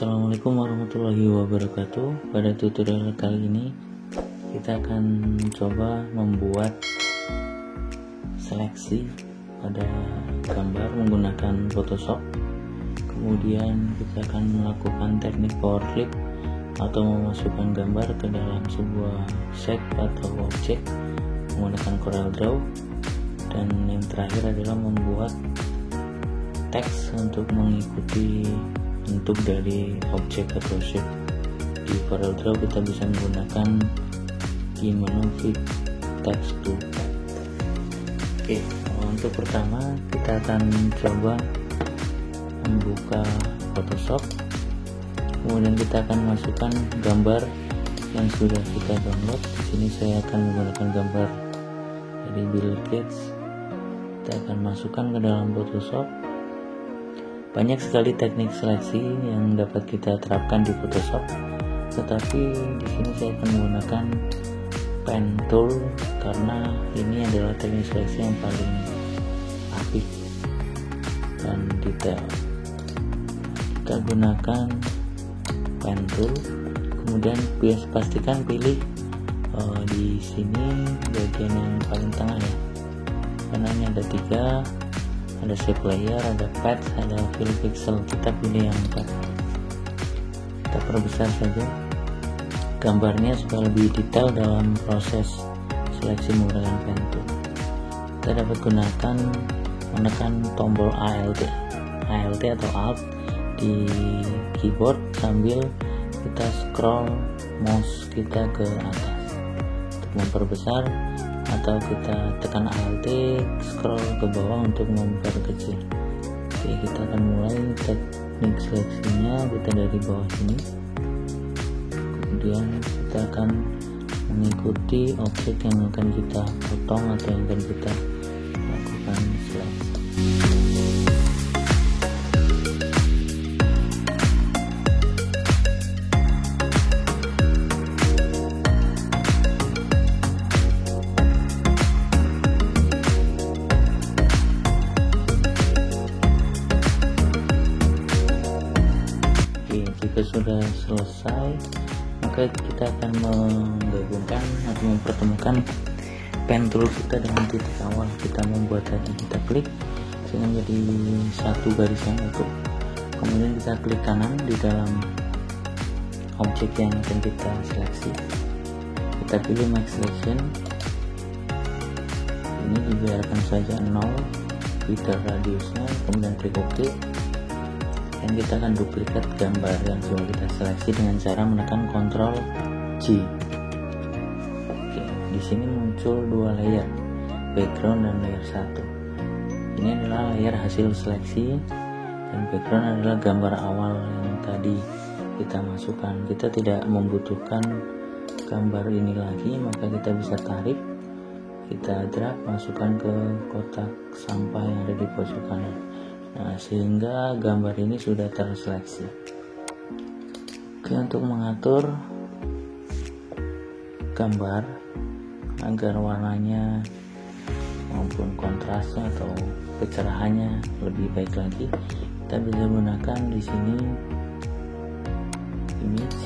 Assalamualaikum warahmatullahi wabarakatuh. Pada tutorial kali ini kita akan mencoba membuat seleksi pada gambar menggunakan Photoshop. Kemudian kita akan melakukan teknik power clip atau memasukkan gambar ke dalam sebuah shape atau objek menggunakan CorelDRAW. Dan yang terakhir adalah membuat teks untuk mengikuti bentuk dari objek atau shape. Di CorelDRAW kita bisa menggunakan key menu Fit Text to. Oke, untuk pertama kita akan coba membuka Photoshop. Kemudian kita akan masukkan gambar yang sudah kita download. Di sini saya akan menggunakan gambar dari Bill Gates. Kita akan masukkan ke dalam Photoshop. Banyak sekali teknik seleksi yang dapat kita terapkan di Photoshop, tetapi di sini saya akan menggunakan pen tool karena ini adalah teknik seleksi yang paling apik dan detail. Kita gunakan pen tool, kemudian pastikan pilih di sini bagian yang paling tengah ya, karena ini ada 3. Ada shape layer, ada patch, ada fill pixel. Kita pilih yang 4. Kita perbesar saja gambarnya supaya lebih detail dalam proses seleksi menggunakan pen tool. Kita dapat menekan tombol ALT atau Alt di keyboard sambil kita scroll mouse kita ke atas untuk memperbesar, atau kita tekan Alt scroll ke bawah untuk memperkecil. Oke, kita akan mulai teknik seleksinya. Kita dari bawah sini, kemudian kita akan mengikuti objek yang akan kita potong atau yang akan kita lakukan seleksi. Jika sudah selesai, maka kita akan menggabungkan atau mempertemukan pen tool kita dengan titik awal kita membuat tadi. Kita klik sehingga menjadi satu garis yang utuh. Kemudian kita klik kanan di dalam objek yang akan kita seleksi. Kita pilih Max Selection. Ini dibiarkan saja 0 pixel radiusnya. Kemudian klik OK. Dan kita akan duplikat gambar yang sudah kita seleksi dengan cara menekan Ctrl G. Oke, di sini muncul 2 layer, background dan layer 1. Ini adalah layer hasil seleksi, dan background adalah gambar awal yang tadi kita masukkan. Kita tidak membutuhkan gambar ini lagi, maka kita bisa tarik, kita drag, masukkan ke kotak sampah yang ada di pojok kanan. Nah, sehingga gambar ini sudah terseleksi. Oke, untuk mengatur gambar agar warnanya maupun kontrasnya atau kecerahannya lebih baik lagi, kita bisa gunakan di sini image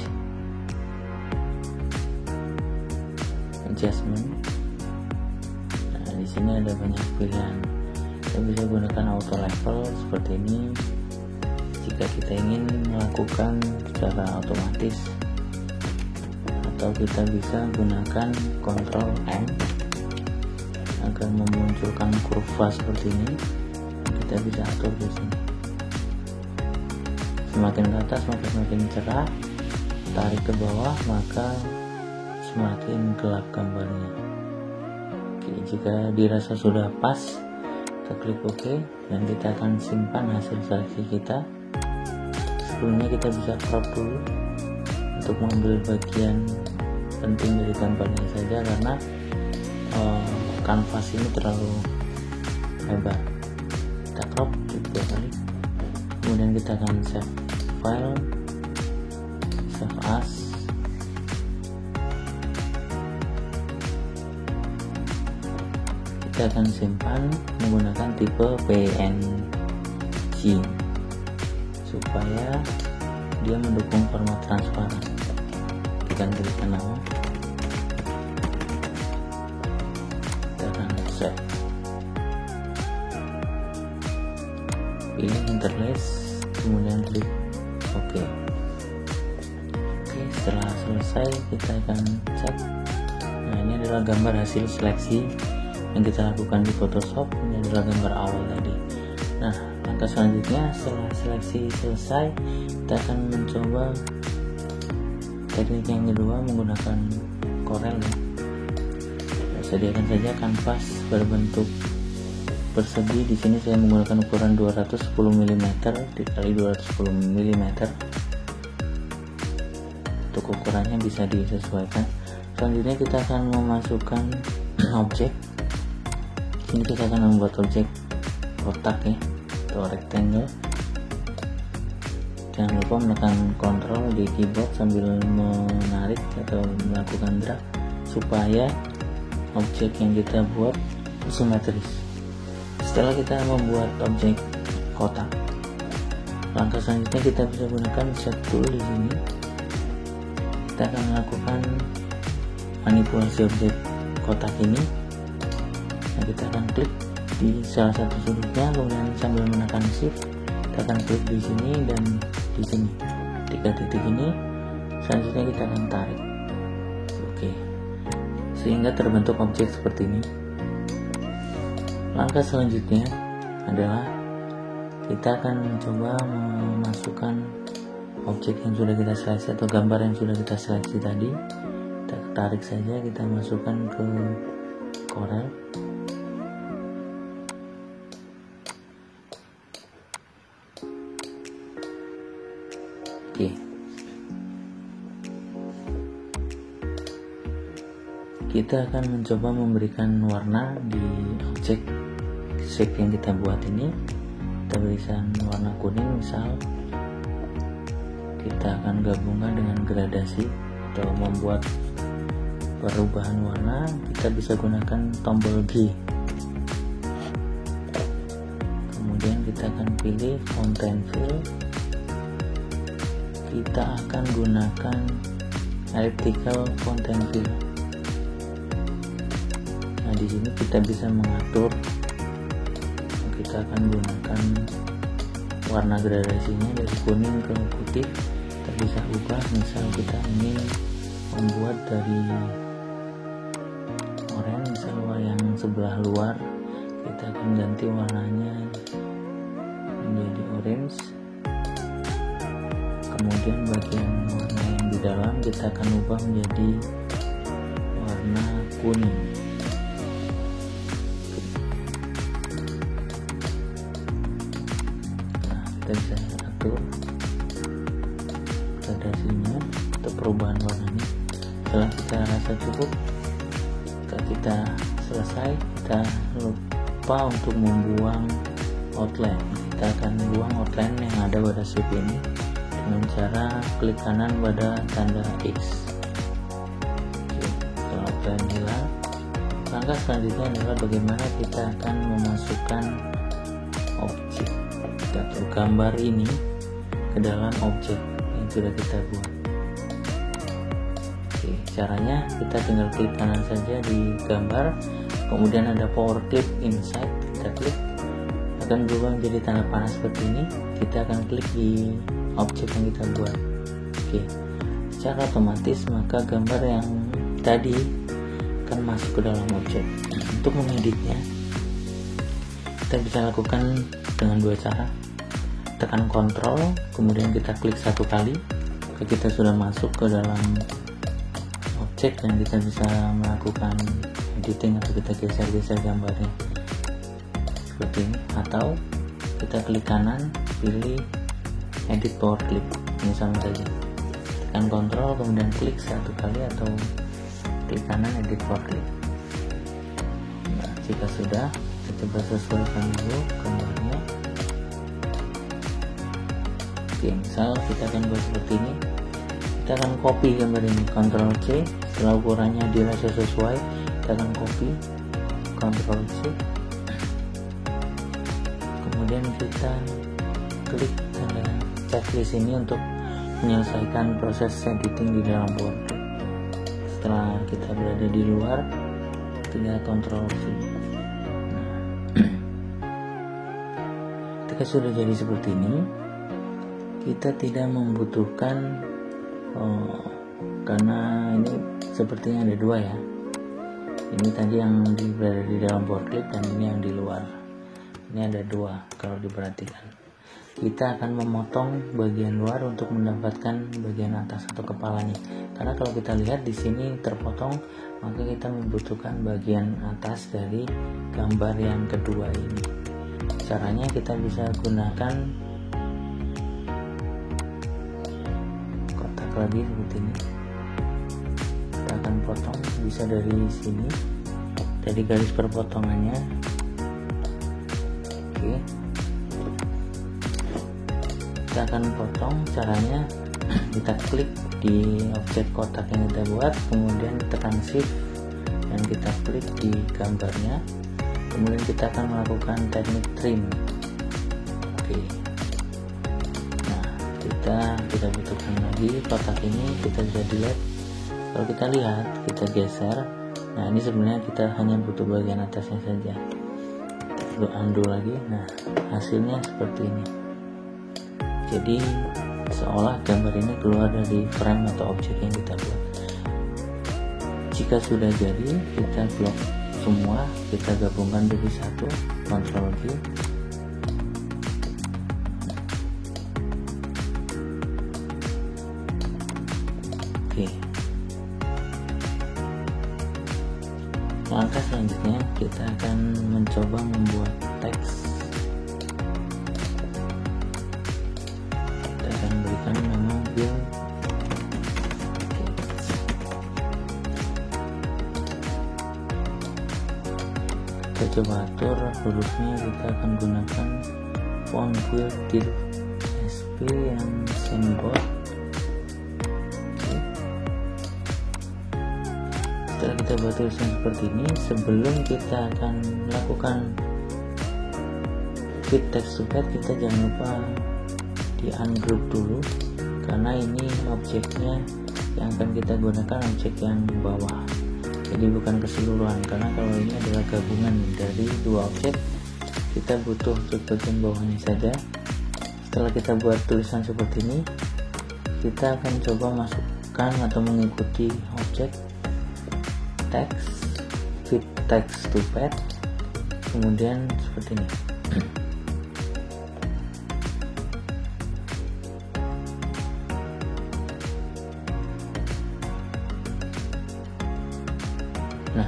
adjustment. Nah, di sini ada banyak pilihan. Kita bisa gunakan auto level seperti ini jika kita ingin melakukan secara otomatis, atau kita bisa gunakan Ctrl M agar memunculkan kurva seperti ini. Kita bisa atur di sini. Semakin ke atas maka semakin cerah, tarik ke bawah maka semakin gelap gambarnya. Oke, jika dirasa sudah pas, kita klik OK dan kita akan simpan hasil seleksi kita. Sebelumnya kita bisa crop dulu untuk mengambil bagian penting dari gambarnya saja, karena kanvas ini terlalu lebar. Kita crop 2 kali, kemudian kita akan save file, save as. Kita akan simpan menggunakan tipe PNG supaya dia mendukung format transparan. Tekan klik nama, tekan save, pilih interlace, kemudian klik OK. Setelah selesai kita akan cek. Nah, ini adalah gambar hasil seleksi yang kita lakukan di Photoshop. Ini adalah gambar awal tadi. Nah, langkah selanjutnya setelah seleksi selesai, kita akan mencoba teknik yang kedua menggunakan Corel. Sediakan saja kanvas berbentuk persegi. Di sini saya menggunakan ukuran 210 mm dikali 210 mm. Untuk ukurannya bisa disesuaikan. Selanjutnya kita akan memasukkan objek. Sini kita akan membuat objek kotak ya, atau rectangle. Jangan lupa menekan Ctrl di keyboard sambil menarik atau melakukan drag supaya objek yang kita buat simetris. Setelah kita membuat objek kotak, langkah selanjutnya kita bisa gunakan shape tool. Di sini kita akan melakukan manipulasi objek kotak ini. Nah, kita akan klik di salah satu sudutnya, kemudian sambil menekan shift kita akan klik di sini dan di sini 3 titik ini. Selanjutnya kita akan tarik, oke, sehingga terbentuk objek seperti ini. Langkah selanjutnya adalah kita akan mencoba memasukkan objek yang sudah kita seleksi atau gambar yang sudah kita seleksi tadi. Kita tarik saja, kita masukkan ke Corel. Oke, kita akan mencoba memberikan warna di objek shape yang kita buat ini. Kita berikan warna kuning misal. Kita akan gabungkan dengan gradasi atau membuat perubahan warna. Kita bisa gunakan tombol G. Kemudian kita akan pilih Fountain Fill. Kita akan gunakan Elliptical Fountain Fill. Nah, di sini kita bisa mengatur. Kita akan gunakan warna gradasinya dari kuning ke putih. Kita bisa ubah, misal kita ingin membuat dari oranye, misal yang sebelah luar kita akan ganti warnanya menjadi orange. Kemudian bagian warna yang di dalam kita akan ubah menjadi warna kuning. Nah, kita bisa atur gradasinya atau perubahan warnanya. Setelah kita rasa cukup, kita selesai, kita lupa untuk membuang outline. Kita akan buang outline yang ada pada shape ini dengan cara klik kanan pada tanda X. Setelah outline hilang, langkah selanjutnya adalah bagaimana kita akan memasukkan objek atau gambar ini ke dalam objek yang sudah kita buat. Oke, caranya kita tinggal klik kanan saja di gambar, kemudian ada power clip inside, kita klik, akan berubah menjadi tanda panah seperti ini. Kita akan klik di objek yang kita buat. Oke, secara otomatis maka gambar yang tadi akan masuk ke dalam objek. Untuk mengeditnya kita bisa lakukan dengan dua cara. Tekan Ctrl, kemudian kita klik satu kali, maka kita sudah masuk ke dalam objek dan kita bisa melakukan editing atau kita geser-geser gambarnya seperti ini. Atau kita klik kanan, pilih edit power clip, ini sama saja. Tekan Ctrl, kemudian klik satu kali atau klik kanan edit power clip. Nah, jika sudah, kita coba sesuaikan dulu gambarnya. Oke, misal kita akan buat seperti ini. Kita akan copy gambar ini, Ctrl C. Setelah ukurannya dirasa sesuai, kita akan copy, Ctrl C. Kemudian kita klik tanda checklist ini untuk menyelesaikan proses editing di dalam PowerClip. Setelah kita berada di luar, tinggal Ctrl V. Ketika sudah jadi seperti ini, kita tidak membutuhkan karena ini sepertinya ada dua ya. Ini tadi yang berada di dalam PowerClip dan ini yang di luar. Ini ada dua kalau diperhatikan. Kita akan memotong bagian luar untuk mendapatkan bagian atas atau kepalanya. Karena kalau kita lihat di sini terpotong, maka kita membutuhkan bagian atas dari gambar yang kedua ini. Caranya kita bisa gunakan kotak lagi seperti ini. Kita akan potong bisa dari sini, dari garis perpotongannya. Oke. Kita akan potong. Caranya kita klik di objek kotak yang kita buat, kemudian tekan shift dan kita klik di gambarnya, kemudian kita akan melakukan teknik trim. Oke. Nah, kita tidak butuhkan lagi kotak ini, kita bisa delete. Kalau kita lihat, kita geser. Nah, ini sebenarnya kita hanya butuh bagian atasnya saja. Kita undo lagi. Nah, hasilnya seperti ini. Jadi seolah gambar ini keluar dari frame atau objek yang kita buat. Jika sudah jadi, kita blok semua, kita gabungkan jadi satu, Ctrl V. Oke. Langkah selanjutnya kita akan mencoba membuat teks. Nama Bill Gates. Kita coba atur hurufnya, kita akan gunakan font Quilted SP yang simbol. Setelah kita buat tulisan seperti ini, sebelum kita akan melakukan fit text to page, kita jangan lupa di ungroup dulu, karena ini objeknya yang akan kita gunakan objek yang bawah, jadi bukan keseluruhan. Karena kalau ini adalah gabungan dari dua objek, kita butuh untuk bagian bawahnya saja. Setelah kita buat tulisan seperti ini, kita akan coba masukkan atau mengikuti objek text, fit text to page, kemudian seperti ini. Nah,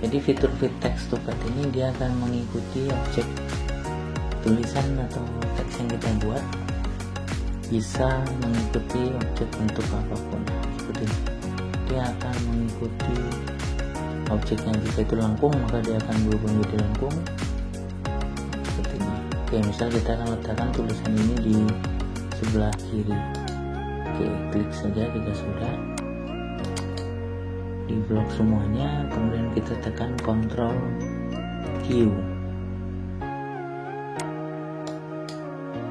jadi fitur fit text to page ini dia akan mengikuti objek tulisan atau teks yang kita buat, bisa mengikuti objek bentuk apapun seperti ini. Dia akan mengikuti objeknya. Jika itu lengkung, maka dia akan berubah menjadi lengkung seperti ini. Oke, misal kita akan letakkan tulisan ini di sebelah kiri. Oke, klik saja jika sudah. Di blok semuanya, kemudian kita tekan Ctrl Q.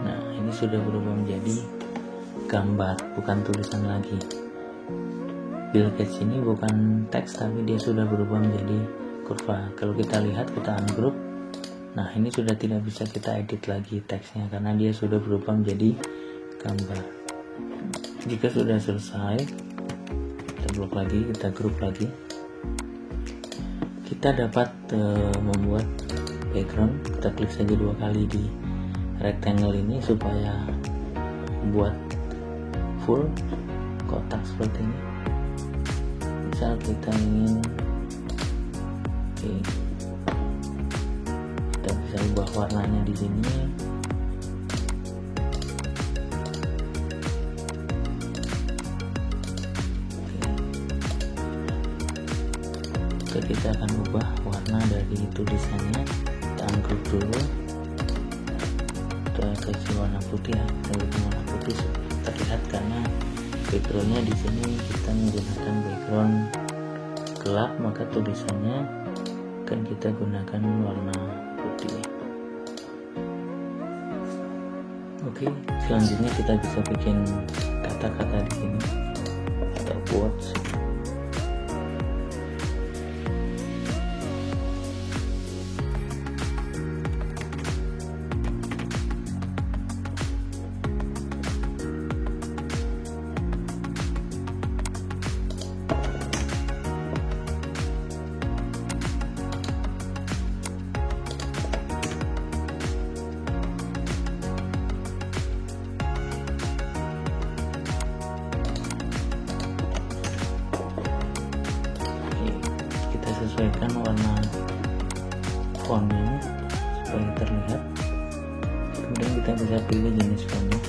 Nah, ini sudah berubah menjadi gambar, bukan tulisan lagi. Bill Gates ini bukan teks, tapi dia sudah berubah menjadi kurva. Kalau kita lihat, kita ungroup. Nah, ini sudah tidak bisa kita edit lagi teksnya karena dia sudah berubah menjadi gambar. Jika sudah selesai, kita blok lagi, kita group lagi. Kita dapat membuat background. Kita klik saja 2 kali di rectangle ini supaya membuat full kotak seperti ini. Misal kita ingin, kita bisa ubah warnanya di sini. Kita akan ubah warna dari tulisannya. Kita ungroup dulu, kita kasih warna putih ya, warna putih terlihat karena backgroundnya di sini kita menggunakan background gelap, maka tulisannya akan kita gunakan warna putih. Oke, selanjutnya kita bisa bikin kata-kata di sini atau quotes. Sesuaikan warna fontnya supaya terlihat. Kemudian kita bisa pilih jenis fontnya.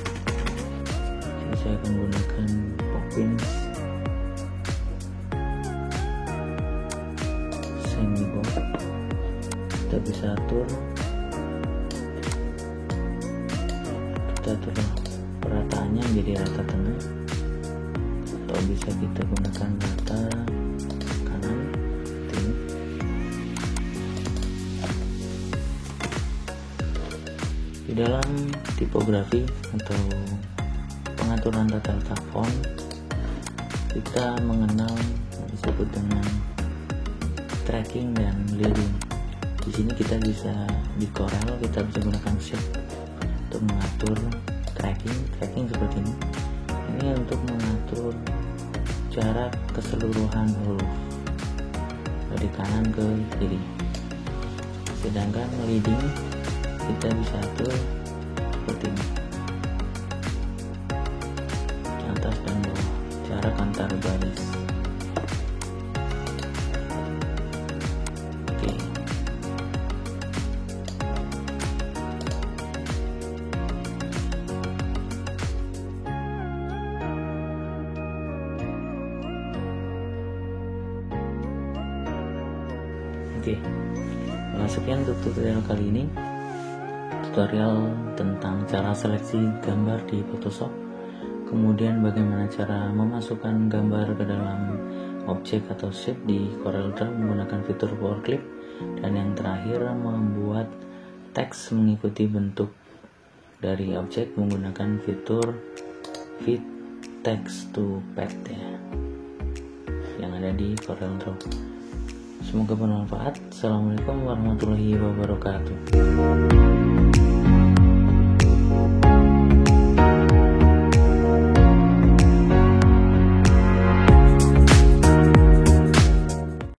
Saya akan gunakan Poppins semi bold. Kita bisa atur perataannya menjadi rata tengah, atau bisa kita gunakan rata kanan. Di dalam tipografi atau pengaturan tata letak font, kita mengenal yang disebut dengan tracking dan leading. Di sini kita bisa di Corel kita bisa gunakan shift untuk mengatur tracking seperti ini. Ini untuk mengatur jarak keseluruhan huruf dari kanan ke kiri. Sedangkan leading kita bisa atur seperti ini, atas dan bawah, jarak antar baris. Oke. Sekian untuk tutorial kali ini. Tutorial tentang cara seleksi gambar di Photoshop, kemudian bagaimana cara memasukkan gambar ke dalam objek atau shape di CorelDRAW menggunakan fitur Power Clip, dan yang terakhir membuat teks mengikuti bentuk dari objek menggunakan fitur Fit Text to Path yang ada di CorelDRAW. Semoga bermanfaat. Assalamualaikum warahmatullahi wabarakatuh.